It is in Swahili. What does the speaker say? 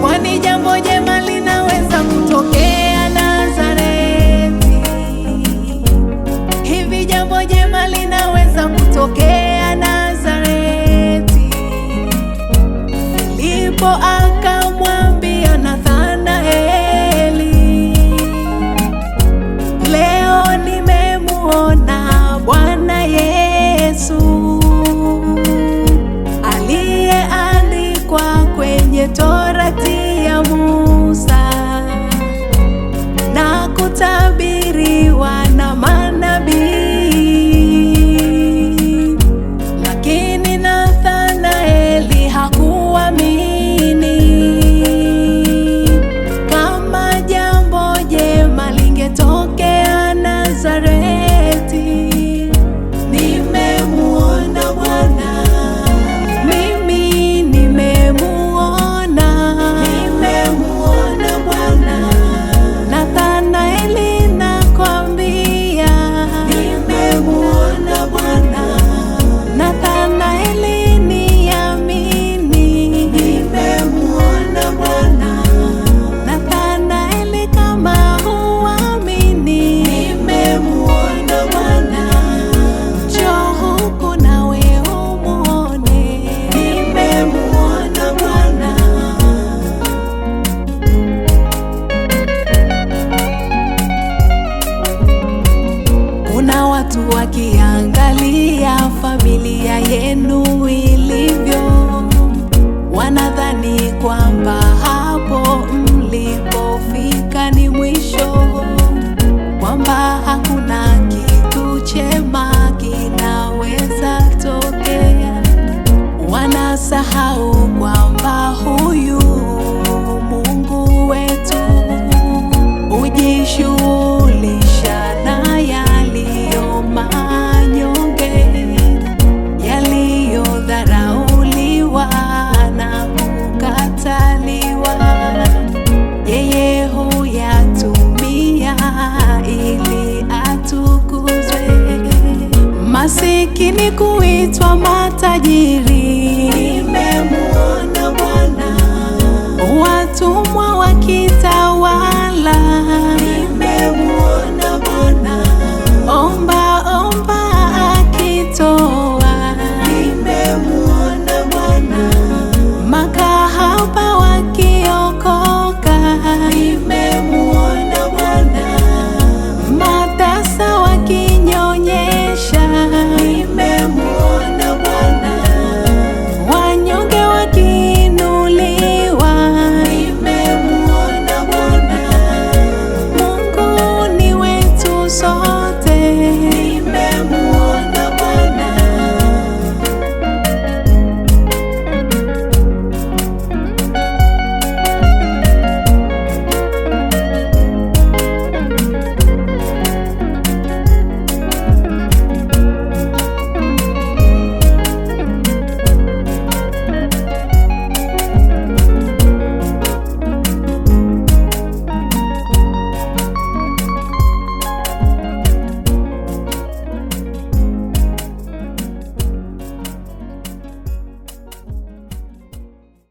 Kwani jambo jema linaweza kutokea Nazareti? Hivi jambo jema linaweza kutokea Nazareti? Filipo akamwambia Nathanaeli, leo nimemuona Bwana Yesu aliyeandikwa kwenye Torati ya Musa na kutabiriwa na manabii. Lakini Nathanaeli hakuamini kama jambo jema lingetokea Nazareti. Nimemuona Bwana, mimi nimemuona Bwana. Nathanaeli nakwambia, nimemuona Bwana. Nathanaeli niamini, nimemuona Bwana. Nathanaeli kama huamini, nimemuona Bwana. Njoo huku nawe umuone, nimemuona Bwana. Kuna watu wakiangalia familia yenu ilivyo, wanadhani kwamba hapo mlipofika ni mwisho, kwamba hakuna kitu chema kinaweza tokea. Wanasahau kwamba huyu Mungu wetu hujishughulisha na yaliyo manyonge, yaliyodharauliwa na kukataliwa. Yeye huyatumia ili atukuzwe, masikini kuitwa matajiri. Nimemuona Bwana. Watumwa wakitawala.